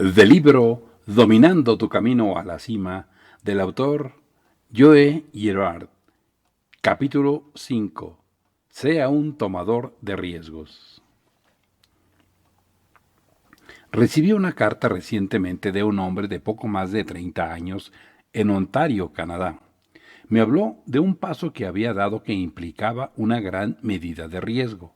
Del libro Dominando tu camino a la cima, del autor Joe Girard, capítulo 5. Sea un tomador de riesgos. Recibí una carta recientemente de un hombre de poco más de 30 años en Ontario, Canadá. Me habló de un paso que había dado que implicaba una gran medida de riesgo.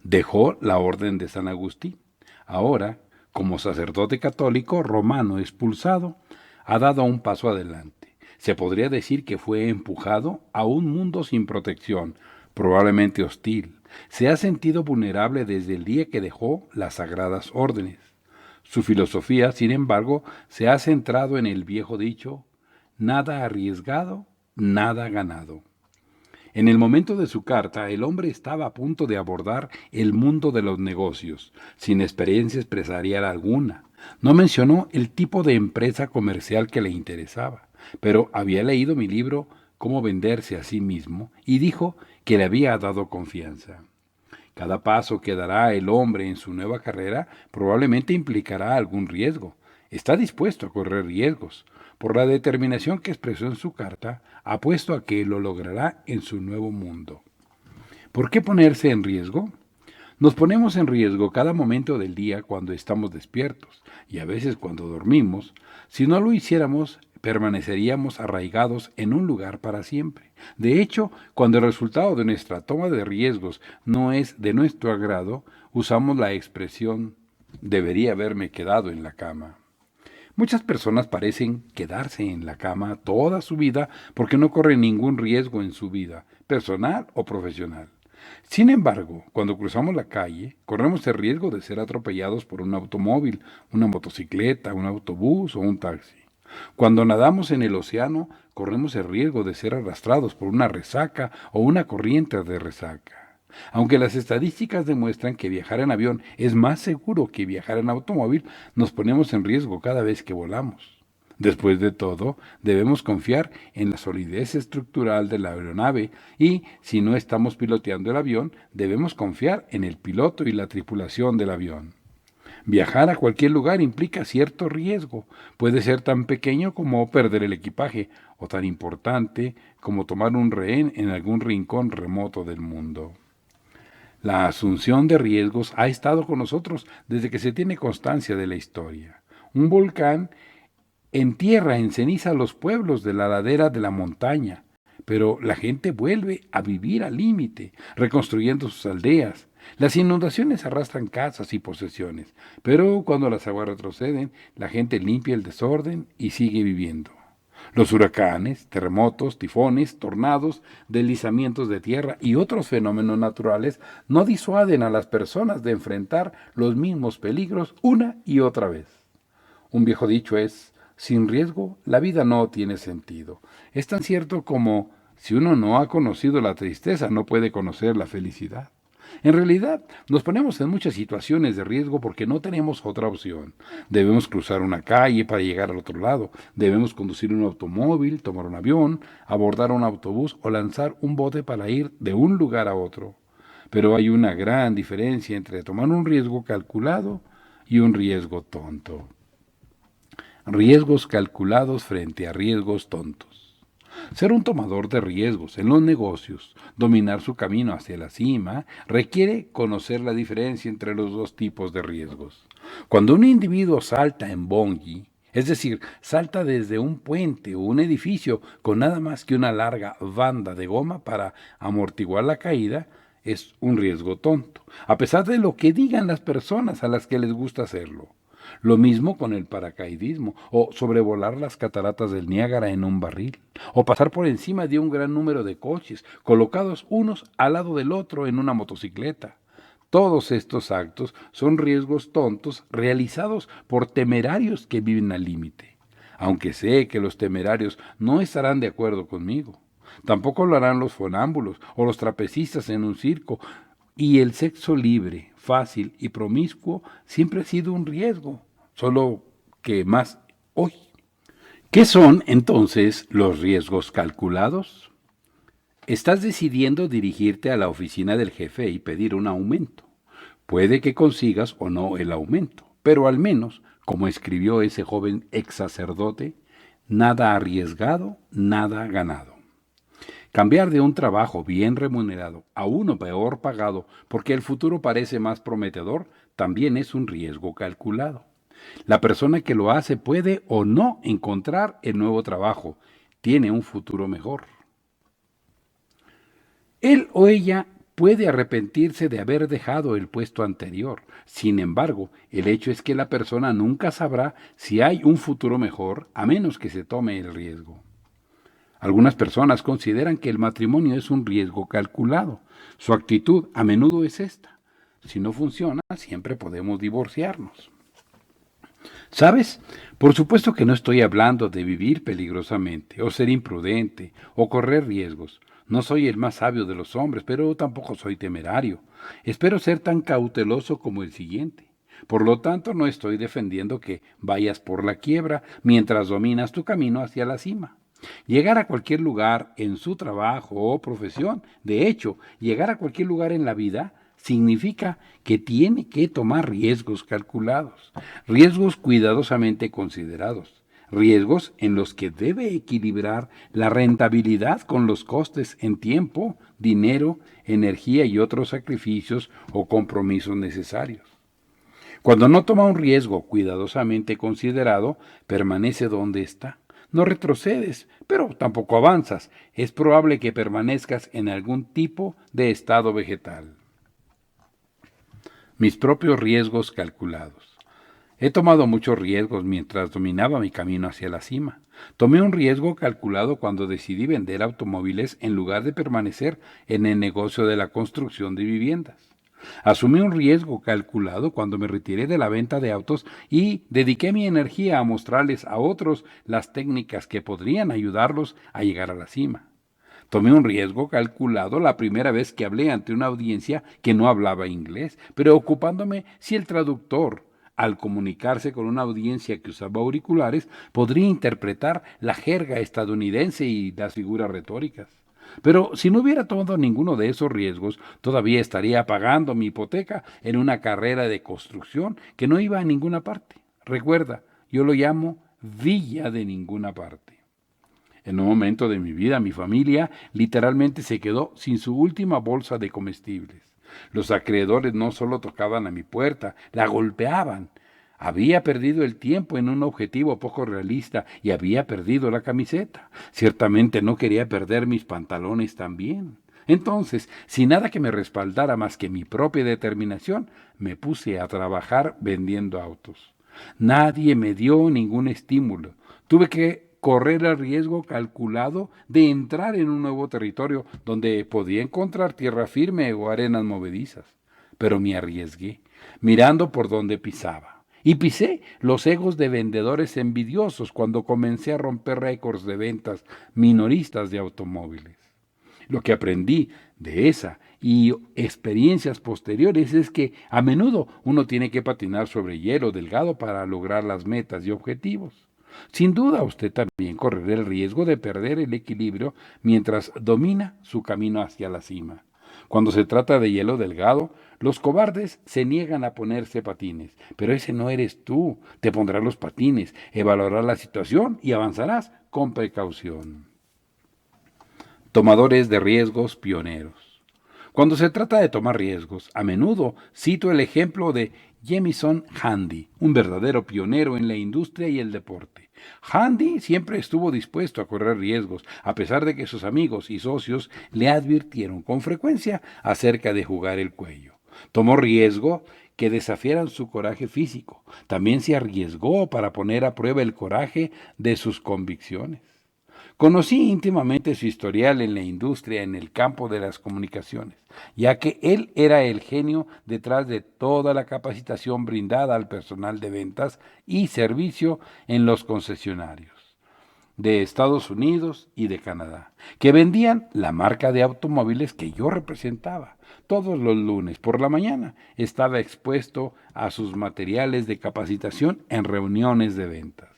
Dejó la orden de San Agustín. Ahora, como sacerdote católico romano expulsado, ha dado un paso adelante. Se podría decir que fue empujado a un mundo sin protección, probablemente hostil. Se ha sentido vulnerable desde el día que dejó las sagradas órdenes. Su filosofía, sin embargo, se ha centrado en el viejo dicho, nada arriesgado, nada ganado. En el momento de su carta, el hombre estaba a punto de abordar el mundo de los negocios, sin experiencia empresarial alguna. No mencionó el tipo de empresa comercial que le interesaba, pero había leído mi libro Cómo venderse a sí mismo y dijo que le había dado confianza. Cada paso que dará el hombre en su nueva carrera probablemente implicará algún riesgo. Está dispuesto a correr riesgos. Por la determinación que expresó en su carta, apuesto a que lo logrará en su nuevo mundo. ¿Por qué ponerse en riesgo? Nos ponemos en riesgo cada momento del día cuando estamos despiertos y a veces cuando dormimos. Si no lo hiciéramos, permaneceríamos arraigados en un lugar para siempre. De hecho, cuando el resultado de nuestra toma de riesgos no es de nuestro agrado, usamos la expresión debería haberme quedado en la cama. Muchas personas parecen quedarse en la cama toda su vida porque no corren ningún riesgo en su vida, personal o profesional. Sin embargo, cuando cruzamos la calle, corremos el riesgo de ser atropellados por un automóvil, una motocicleta, un autobús o un taxi. Cuando nadamos en el océano, corremos el riesgo de ser arrastrados por una resaca o una corriente de resaca. Aunque las estadísticas demuestran que viajar en avión es más seguro que viajar en automóvil, nos ponemos en riesgo cada vez que volamos. Después de todo, debemos confiar en la solidez estructural de la aeronave y, si no estamos piloteando el avión, debemos confiar en el piloto y la tripulación del avión. Viajar a cualquier lugar implica cierto riesgo. Puede ser tan pequeño como perder el equipaje o tan importante como tomar un rehén en algún rincón remoto del mundo. La asunción de riesgos ha estado con nosotros desde que se tiene constancia de la historia. Un volcán entierra en ceniza a los pueblos de la ladera de la montaña, pero la gente vuelve a vivir al límite, reconstruyendo sus aldeas. Las inundaciones arrastran casas y posesiones, pero cuando las aguas retroceden, la gente limpia el desorden y sigue viviendo. Los huracanes, terremotos, tifones, tornados, deslizamientos de tierra y otros fenómenos naturales no disuaden a las personas de enfrentar los mismos peligros una y otra vez. Un viejo dicho es, sin riesgo, la vida no tiene sentido. Es tan cierto como, si uno no ha conocido la tristeza, no puede conocer la felicidad. En realidad, nos ponemos en muchas situaciones de riesgo porque no tenemos otra opción. Debemos cruzar una calle para llegar al otro lado. Debemos conducir un automóvil, tomar un avión, abordar un autobús o lanzar un bote para ir de un lugar a otro. Pero hay una gran diferencia entre tomar un riesgo calculado y un riesgo tonto. Riesgos calculados frente a riesgos tontos. Ser un tomador de riesgos en los negocios, dominar su camino hacia la cima, requiere conocer la diferencia entre los dos tipos de riesgos. Cuando un individuo salta en bungee, es decir, salta desde un puente o un edificio con nada más que una larga banda de goma para amortiguar la caída, es un riesgo tonto, a pesar de lo que digan las personas a las que les gusta hacerlo. Lo mismo con el paracaidismo, o sobrevolar las cataratas del Niágara en un barril, o pasar por encima de un gran número de coches, colocados unos al lado del otro en una motocicleta. Todos estos actos son riesgos tontos realizados por temerarios que viven al límite, aunque sé que los temerarios no estarán de acuerdo conmigo. Tampoco lo harán los fonámbulos o los trapecistas en un circo, y el sexo libre, fácil y promiscuo siempre ha sido un riesgo, solo que más hoy. ¿Qué son entonces los riesgos calculados? Estás decidiendo dirigirte a la oficina del jefe y pedir un aumento. Puede que consigas o no el aumento, pero al menos Como escribió ese joven ex sacerdote, nada arriesgado, nada ganado. Cambiar de un trabajo bien remunerado a uno peor pagado porque el futuro parece más prometedor también es un riesgo calculado. La persona que lo hace puede o no encontrar el nuevo trabajo, tiene un futuro mejor. Él o ella puede arrepentirse de haber dejado el puesto anterior. Sin embargo, el hecho es que la persona nunca sabrá si hay un futuro mejor a menos que se tome el riesgo. Algunas personas consideran que el matrimonio es un riesgo calculado. Su actitud a menudo es esta: si no funciona, siempre podemos divorciarnos. ¿Sabes? Por supuesto que no estoy hablando de vivir peligrosamente, o ser imprudente, o correr riesgos. No soy el más sabio de los hombres, pero tampoco soy temerario. Espero ser tan cauteloso como el siguiente. Por lo tanto, no estoy defendiendo que vayas por la quiebra mientras dominas tu camino hacia la cima. Llegar a cualquier lugar en su trabajo o profesión, de hecho, llegar a cualquier lugar en la vida, significa que tiene que tomar riesgos calculados, riesgos cuidadosamente considerados, riesgos en los que debe equilibrar la rentabilidad con los costes en tiempo, dinero, energía y otros sacrificios o compromisos necesarios. Cuando no toma un riesgo cuidadosamente considerado, permanece donde está. No retrocedes, pero tampoco avanzas. Es probable que permanezcas en algún tipo de estado vegetal. Mis propios riesgos calculados. He tomado muchos riesgos mientras dominaba mi camino hacia la cima. Tomé un riesgo calculado cuando decidí vender automóviles en lugar de permanecer en el negocio de la construcción de viviendas. Asumí un riesgo calculado cuando me retiré de la venta de autos y dediqué mi energía a mostrarles a otros las técnicas que podrían ayudarlos a llegar a la cima. Tomé un riesgo calculado la primera vez que hablé ante una audiencia que no hablaba inglés, preocupándome si el traductor, al comunicarse con una audiencia que usaba auriculares, podría interpretar la jerga estadounidense y las figuras retóricas. Pero si no hubiera tomado ninguno de esos riesgos, todavía estaría pagando mi hipoteca en una carrera de construcción que no iba a ninguna parte. Recuerda, yo lo llamo villa de ninguna parte. En un momento de mi vida, mi familia literalmente se quedó sin su última bolsa de comestibles. Los acreedores no solo tocaban a mi puerta, la golpeaban. Había perdido el tiempo en un objetivo poco realista y había perdido la camiseta. Ciertamente no quería perder mis pantalones también. Entonces, sin nada que me respaldara más que mi propia determinación, me puse a trabajar vendiendo autos. Nadie me dio ningún estímulo. Tuve que correr el riesgo calculado de entrar en un nuevo territorio donde podía encontrar tierra firme o arenas movedizas. Pero me arriesgué, mirando por donde pisaba. Y pisé los egos de vendedores envidiosos cuando comencé a romper récords de ventas minoristas de automóviles. Lo que aprendí de esa y experiencias posteriores es que a menudo uno tiene que patinar sobre hielo delgado para lograr las metas y objetivos. Sin duda usted también correrá el riesgo de perder el equilibrio mientras domina su camino hacia la cima. Cuando se trata de hielo delgado, los cobardes se niegan a ponerse patines, pero ese no eres tú. Te pondrás los patines, evaluarás la situación y avanzarás con precaución. Tomadores de riesgos pioneros. Cuando se trata de tomar riesgos, a menudo cito el ejemplo de Jamison Handy, un verdadero pionero en la industria y el deporte. Handy siempre estuvo dispuesto a correr riesgos, a pesar de que sus amigos y socios le advirtieron con frecuencia acerca de jugar el cuello. Tomó riesgo que desafiaran su coraje físico. También se arriesgó para poner a prueba el coraje de sus convicciones. Conocí íntimamente su historial en la industria en el campo de las comunicaciones, ya que él era el genio detrás de toda la capacitación brindada al personal de ventas y servicio en los concesionarios de Estados Unidos y de Canadá, que vendían la marca de automóviles que yo representaba. Todos los lunes por la mañana estaba expuesto a sus materiales de capacitación en reuniones de ventas.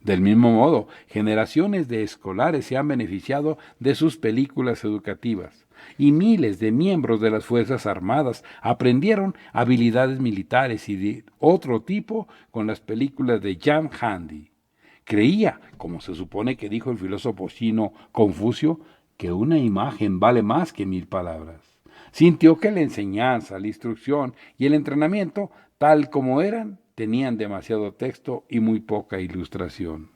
Del mismo modo, generaciones de escolares se han beneficiado de sus películas educativas. y miles de miembros de las Fuerzas Armadas aprendieron habilidades militares y de otro tipo con las películas de Jan Handy. Creía, como se supone que dijo el filósofo chino Confucio, que una imagen vale más que 1000 palabras. Sintió que la enseñanza, la instrucción y el entrenamiento, tal como eran, tenían demasiado texto y muy poca ilustración.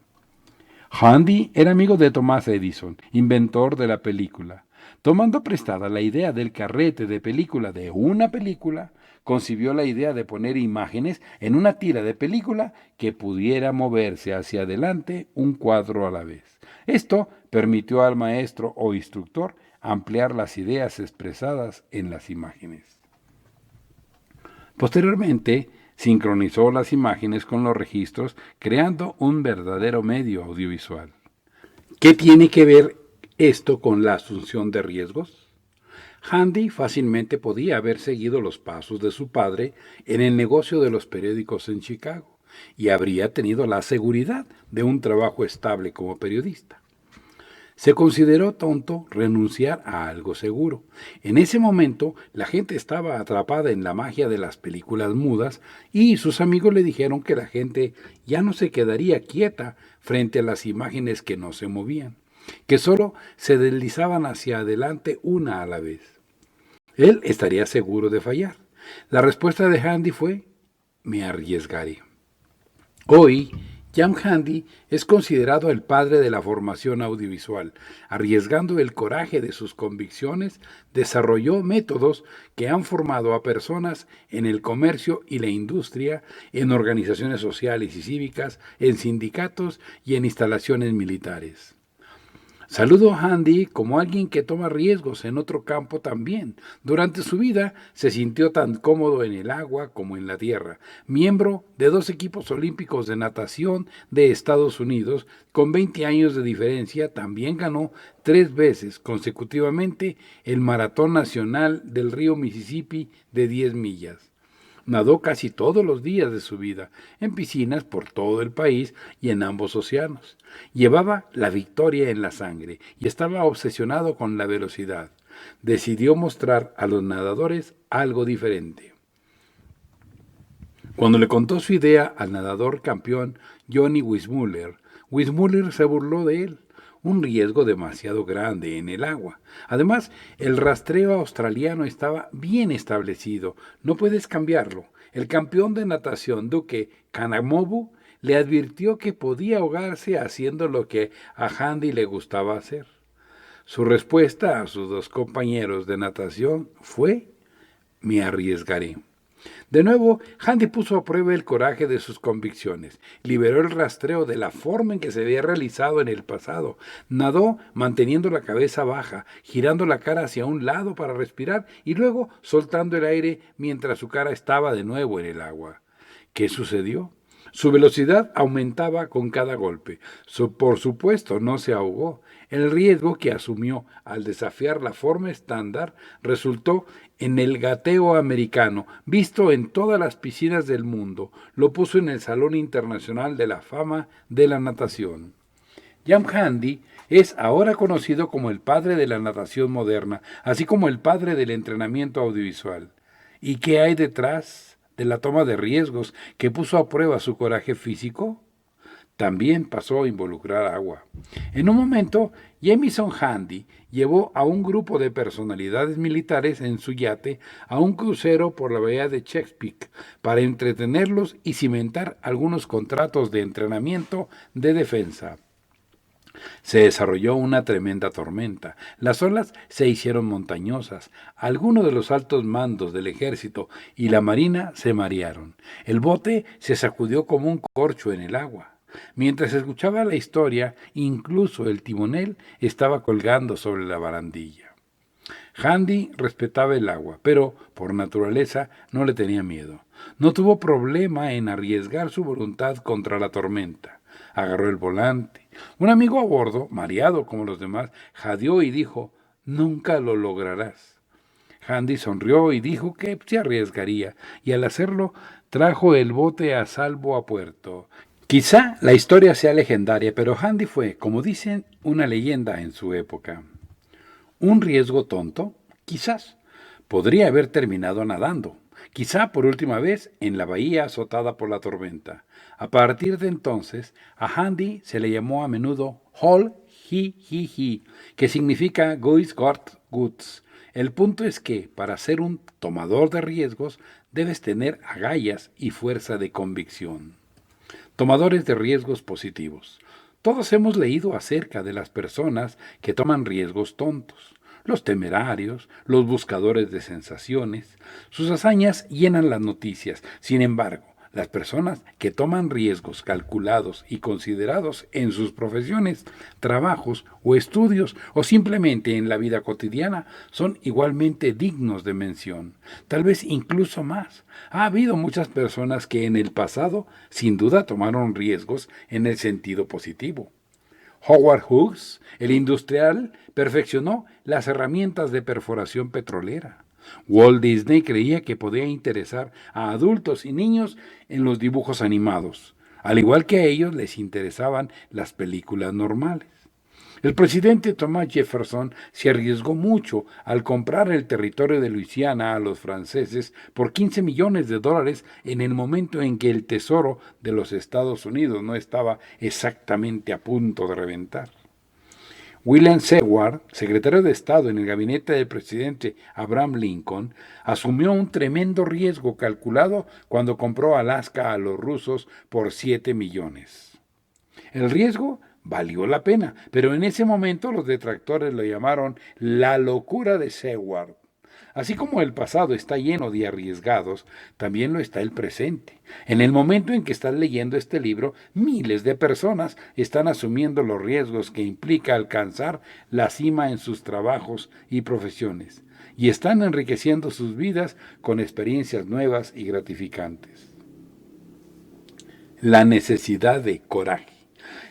Handy era amigo de Thomas Edison, inventor de la película. Tomando prestada la idea del carrete de película de una película, concibió la idea de poner imágenes en una tira de película que pudiera moverse hacia adelante un cuadro a la vez. Esto permitió al maestro o instructor ampliar las ideas expresadas en las imágenes. Posteriormente, sincronizó las imágenes con los registros, creando un verdadero medio audiovisual. ¿Qué tiene que ver esto con la asunción de riesgos? Handy fácilmente podía haber seguido los pasos de su padre en el negocio de los periódicos en Chicago y habría tenido la seguridad de un trabajo estable como periodista. Se consideró tonto renunciar a algo seguro. En ese momento, la gente estaba atrapada en la magia de las películas mudas y sus amigos le dijeron que la gente ya no se quedaría quieta frente a las imágenes que no se movían, que solo se deslizaban hacia adelante una a la vez. Él estaría seguro de fallar. La respuesta de Handy fue: me arriesgaré. Hoy, Jan Handy es considerado el padre de la formación audiovisual. Arriesgando el coraje de sus convicciones, desarrolló métodos que han formado a personas en el comercio y la industria, en organizaciones sociales y cívicas, en sindicatos y en instalaciones militares. Saludo a Handy como alguien que toma riesgos en otro campo también. Durante su vida se sintió tan cómodo en el agua como en la tierra. Miembro de 2 equipos olímpicos de natación de Estados Unidos, con 20 años de diferencia, también ganó 3 veces consecutivamente el Maratón Nacional del río Mississippi de 10 millas. Nadó casi todos los días de su vida, en piscinas por todo el país y en ambos océanos. Llevaba la victoria en la sangre y estaba obsesionado con la velocidad. Decidió mostrar a los nadadores algo diferente. Cuando le contó su idea al nadador campeón Johnny Weissmuller se burló de él. Un riesgo demasiado grande en el agua. Además, el rastreo australiano estaba bien establecido, no puedes cambiarlo. El campeón de natación, Duke Kanamobu, le advirtió que podía ahogarse haciendo lo que a Handy le gustaba hacer. Su respuesta a sus 2 compañeros de natación fue: me arriesgaré. De nuevo, Handy puso a prueba el coraje de sus convicciones. Liberó el rastreo de la forma en que se había realizado en el pasado. Nadó manteniendo la cabeza baja, girando la cara hacia un lado para respirar y luego soltando el aire mientras su cara estaba de nuevo en el agua. ¿Qué sucedió? Su velocidad aumentaba con cada golpe. Por supuesto, no se ahogó. El riesgo que asumió al desafiar la forma estándar resultó en el gateo americano, visto en todas las piscinas del mundo. Lo puso en el Salón Internacional de la Fama de la Natación. Jan Handy es ahora conocido como el padre de la natación moderna, así como el padre del entrenamiento audiovisual. ¿Y qué hay detrás de la toma de riesgos que puso a prueba su coraje físico? También pasó a involucrar agua. En un momento, Jamison Handy llevó a un grupo de personalidades militares en su yate a un crucero por la bahía de Chesapeake para entretenerlos y cimentar algunos contratos de entrenamiento de defensa. Se desarrolló una tremenda tormenta. Las olas se hicieron montañosas. Algunos de los altos mandos del ejército y la marina se marearon. El bote se sacudió como un corcho en el agua. Mientras escuchaba la historia, incluso el timonel estaba colgando sobre la barandilla. Handy respetaba el agua, pero por naturaleza no le tenía miedo. No tuvo problema en arriesgar su voluntad contra la tormenta. Agarró el volante. Un amigo a bordo, mareado como los demás, jadeó y dijo: «Nunca lo lograrás». Handy sonrió y dijo que se arriesgaría, y al hacerlo trajo el bote a salvo a puerto. Quizá la historia sea legendaria, pero Handy fue, como dicen, una leyenda en su época. ¿Un riesgo tonto? Quizás podría haber terminado nadando, quizá por última vez en la bahía azotada por la tormenta. A partir de entonces, a Handy se le llamó a menudo Hol Hi Hi Hi, que significa Guys Got Goods. El punto es que, para ser un tomador de riesgos, debes tener agallas y fuerza de convicción. Tomadores de riesgos positivos. Todos hemos leído acerca de las personas que toman riesgos tontos, los temerarios, los buscadores de sensaciones. Sus hazañas llenan las noticias. Sin embargo, las personas que toman riesgos calculados y considerados en sus profesiones, trabajos o estudios o simplemente en la vida cotidiana son igualmente dignos de mención, tal vez incluso más. Ha habido muchas personas que en el pasado sin duda tomaron riesgos en el sentido positivo. Howard Hughes, el industrial, perfeccionó las herramientas de perforación petrolera. Walt Disney creía que podía interesar a adultos y niños en los dibujos animados, al igual que a ellos les interesaban las películas normales. El presidente Thomas Jefferson se arriesgó mucho al comprar el territorio de Luisiana a los franceses por $15 millones en el momento en que el tesoro de los Estados Unidos no estaba exactamente a punto de reventar. William Seward, secretario de Estado en el gabinete del presidente Abraham Lincoln, asumió un tremendo riesgo calculado cuando compró Alaska a los rusos por $7 millones. El riesgo valió la pena, pero en ese momento los detractores lo llamaron la locura de Seward. Así como el pasado está lleno de arriesgados, también lo está el presente. En el momento en que estás leyendo este libro, miles de personas están asumiendo los riesgos que implica alcanzar la cima en sus trabajos y profesiones, y están enriqueciendo sus vidas con experiencias nuevas y gratificantes. La necesidad de coraje.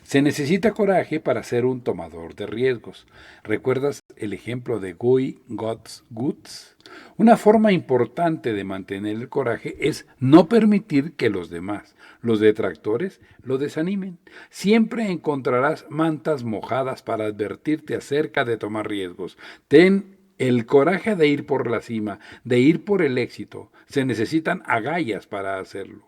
Se necesita coraje para ser un tomador de riesgos. ¿Recuerdas el ejemplo de Guy Got Goods? Una forma importante de mantener el coraje es no permitir que los demás, los detractores, lo desanimen. Siempre encontrarás mantas mojadas para advertirte acerca de tomar riesgos. Ten el coraje de ir por la cima, de ir por el éxito. Se necesitan agallas para hacerlo.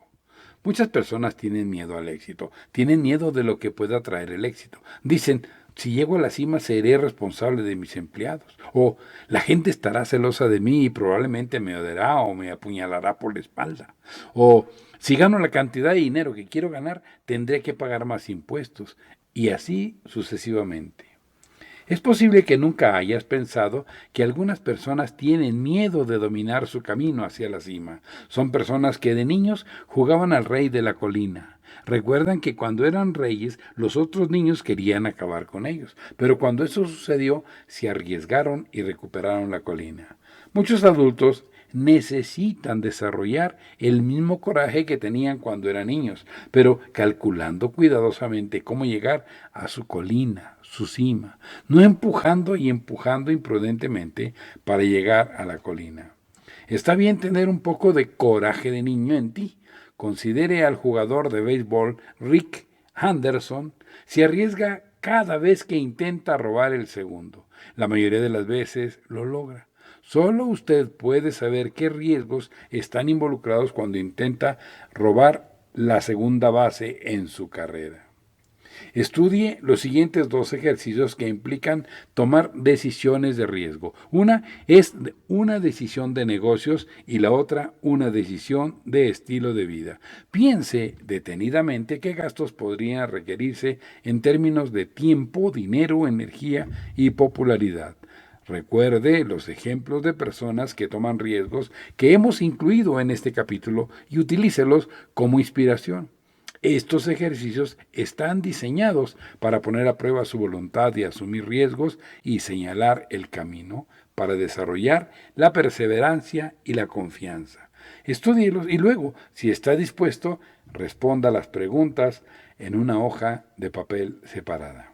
Muchas personas tienen miedo al éxito, tienen miedo de lo que pueda traer el éxito. Dicen, si llego a la cima seré responsable de mis empleados, o la gente estará celosa de mí y probablemente me odiará o me apuñalará por la espalda, o si gano la cantidad de dinero que quiero ganar, tendré que pagar más impuestos, y así sucesivamente. Es posible que nunca hayas pensado que algunas personas tienen miedo de dominar su camino hacia la cima. Son personas que de niños jugaban al rey de la colina. Recuerdan que cuando eran reyes, los otros niños querían acabar con ellos, pero cuando eso sucedió, se arriesgaron y recuperaron la colina. Muchos adultos necesitan desarrollar el mismo coraje que tenían cuando eran niños, pero calculando cuidadosamente cómo llegar a su colina, su cima, no empujando y empujando imprudentemente para llegar a la colina. Está bien tener un poco de coraje de niño en ti. Considere al jugador de béisbol Rick Anderson, se arriesga cada vez que intenta robar el segundo. La mayoría de las veces lo logra. Solo usted puede saber qué riesgos están involucrados cuando intenta robar la segunda base en su carrera. Estudie los siguientes 2 ejercicios que implican tomar decisiones de riesgo. Una es una decisión de negocios y la otra una decisión de estilo de vida. Piense detenidamente qué gastos podrían requerirse en términos de tiempo, dinero, energía y popularidad. Recuerde los ejemplos de personas que toman riesgos que hemos incluido en este capítulo y utilícelos como inspiración. Estos ejercicios están diseñados para poner a prueba su voluntad de asumir riesgos y señalar el camino para desarrollar la perseverancia y la confianza. Estúdielos y luego, si está dispuesto, responda las preguntas en una hoja de papel separada.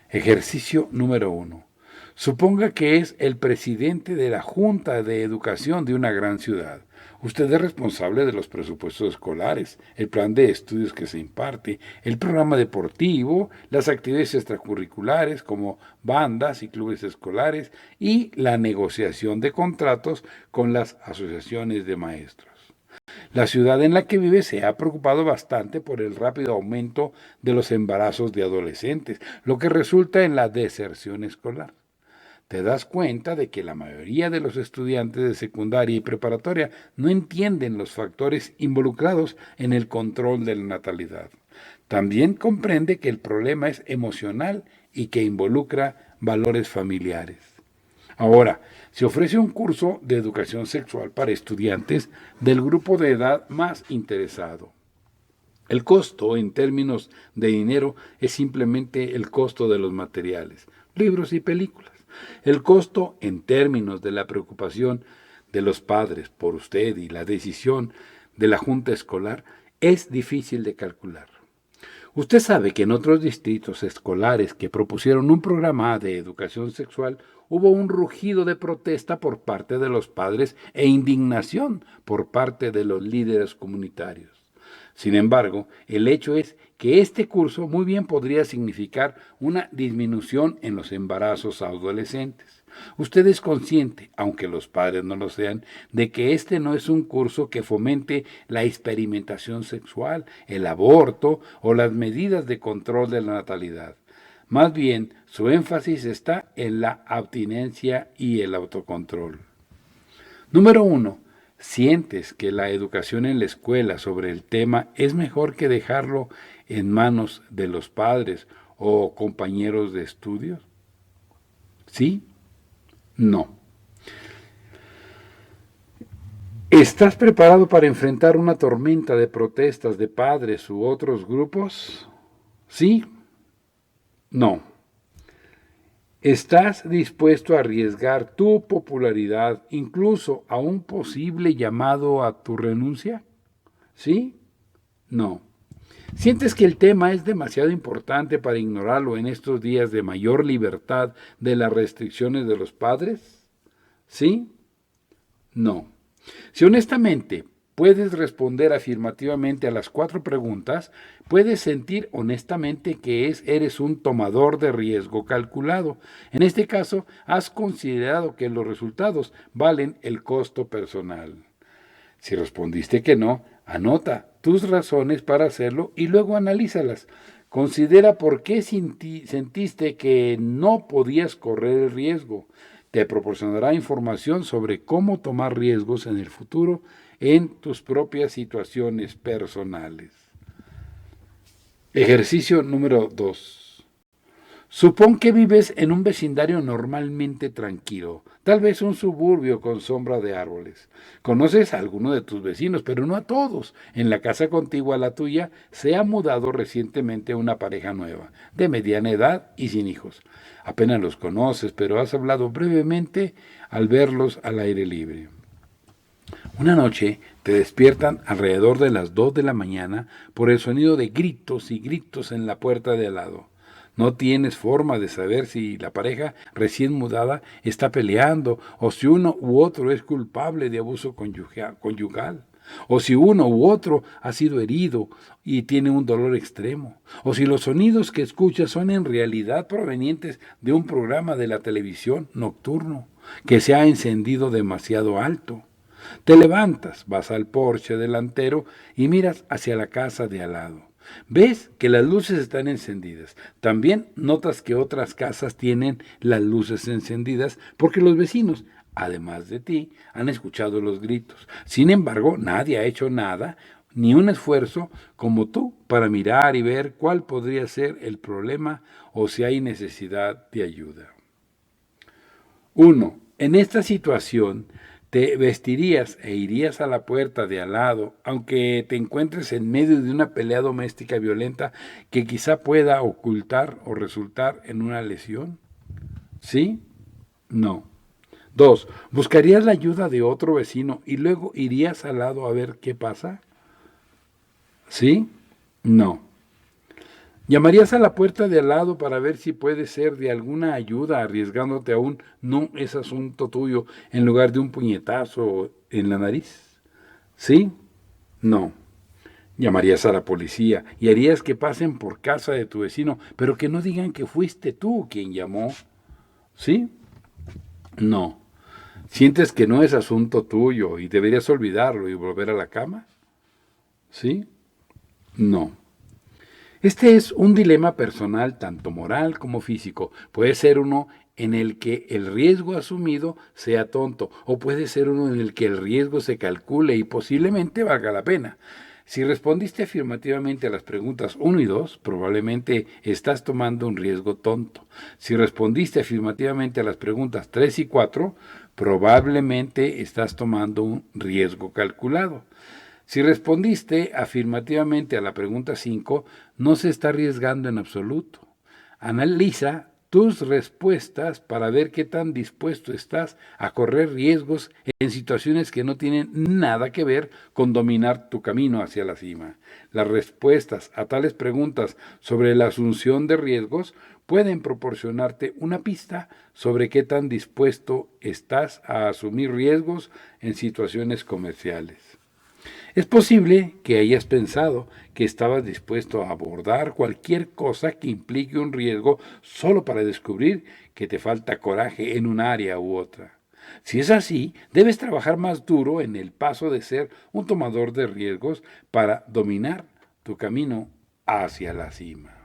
Ejercicio número 1. Suponga que es el presidente de la Junta de Educación de una gran ciudad. Usted es responsable de los presupuestos escolares, el plan de estudios que se imparte, el programa deportivo, las actividades extracurriculares como bandas y clubes escolares y la negociación de contratos con las asociaciones de maestros. La ciudad en la que vive se ha preocupado bastante por el rápido aumento de los embarazos de adolescentes, lo que resulta en la deserción escolar. Te das cuenta de que la mayoría de los estudiantes de secundaria y preparatoria no entienden los factores involucrados en el control de la natalidad. También comprende que el problema es emocional y que involucra valores familiares. Ahora, se ofrece un curso de educación sexual para estudiantes del grupo de edad más interesado. El costo en términos de dinero es simplemente el costo de los materiales, libros y películas. El costo en términos de la preocupación de los padres por usted y la decisión de la junta escolar es difícil de calcular. Usted sabe que en otros distritos escolares que propusieron un programa de educación sexual hubo un rugido de protesta por parte de los padres e indignación por parte de los líderes comunitarios. Sin embargo, el hecho es que este curso muy bien podría significar una disminución en los embarazos adolescentes. Usted es consciente, aunque los padres no lo sean, de que este no es un curso que fomente la experimentación sexual, el aborto o las medidas de control de la natalidad. Más bien, su énfasis está en la abstinencia y el autocontrol. Número 1. ¿Sientes que la educación en la escuela sobre el tema es mejor que dejarlo en manos de los padres o compañeros de estudios? ¿Sí? No. ¿Estás preparado para enfrentar una tormenta de protestas de padres u otros grupos? ¿Sí? No. ¿Estás dispuesto a arriesgar tu popularidad incluso a un posible llamado a tu renuncia? ¿Sí? No. ¿Sientes que el tema es demasiado importante para ignorarlo en estos días de mayor libertad de las restricciones de los padres? ¿Sí? No. Si honestamente puedes responder afirmativamente a las 4 preguntas, puedes sentir honestamente que eres un tomador de riesgo calculado. En este caso, has considerado que los resultados valen el costo personal. Si respondiste que no, anota tus razones para hacerlo y luego analízalas. Considera por qué sentiste que no podías correr el riesgo. Te proporcionará información sobre cómo tomar riesgos en el futuro en tus propias situaciones personales. Ejercicio número 2. Supón que vives en un vecindario normalmente tranquilo, tal vez un suburbio con sombra de árboles. Conoces a alguno de tus vecinos, pero no a todos. En la casa contigua a la tuya se ha mudado recientemente una pareja nueva, de mediana edad y sin hijos. Apenas los conoces, pero has hablado brevemente al verlos al aire libre. Una noche te despiertan alrededor de las 2 de la mañana por el sonido de gritos y gritos en la puerta de al lado. No tienes forma de saber si la pareja recién mudada está peleando o si uno u otro es culpable de abuso conyugal, o si uno u otro ha sido herido y tiene un dolor extremo, o si los sonidos que escuchas son en realidad provenientes de un programa de la televisión nocturno que se ha encendido demasiado alto. Te levantas, vas al porche delantero y miras hacia la casa de al lado. Ves que las luces están encendidas. También notas que otras casas tienen las luces encendidas porque los vecinos, además de ti, han escuchado los gritos. Sin embargo, nadie ha hecho nada, ni un esfuerzo como tú para mirar y ver cuál podría ser el problema o si hay necesidad de ayuda. 1. En esta situación, te vestirías e irías a la puerta de al lado, aunque te encuentres en medio de una pelea doméstica violenta que quizá pueda ocultar o resultar en una lesión. ¿Sí? No. 2. ¿Buscarías la ayuda de otro vecino y luego irías al lado a ver qué pasa? ¿Sí? No. ¿Llamarías a la puerta de al lado para ver si puede ser de alguna ayuda, arriesgándote a un no es asunto tuyo en lugar de un puñetazo en la nariz? ¿Sí? No. Llamarías a la policía y harías que pasen por casa de tu vecino, pero que no digan que fuiste tú quien llamó. ¿Sí? No. ¿Sientes que no es asunto tuyo y deberías olvidarlo y volver a la cama? ¿Sí? No. Este es un dilema personal, tanto moral como físico. Puede ser uno en el que el riesgo asumido sea tonto, o puede ser uno en el que el riesgo se calcule y posiblemente valga la pena. Si respondiste afirmativamente a las preguntas 1 y 2, probablemente estás tomando un riesgo tonto. Si respondiste afirmativamente a las preguntas 3 y 4, probablemente estás tomando un riesgo calculado. Si respondiste afirmativamente a la pregunta 5, no se está arriesgando en absoluto. Analiza tus respuestas para ver qué tan dispuesto estás a correr riesgos en situaciones que no tienen nada que ver con dominar tu camino hacia la cima. Las respuestas a tales preguntas sobre la asunción de riesgos pueden proporcionarte una pista sobre qué tan dispuesto estás a asumir riesgos en situaciones comerciales. Es posible que hayas pensado que estabas dispuesto a abordar cualquier cosa que implique un riesgo solo para descubrir que te falta coraje en un área u otra. Si es así, debes trabajar más duro en el paso de ser un tomador de riesgos para dominar tu camino hacia la cima.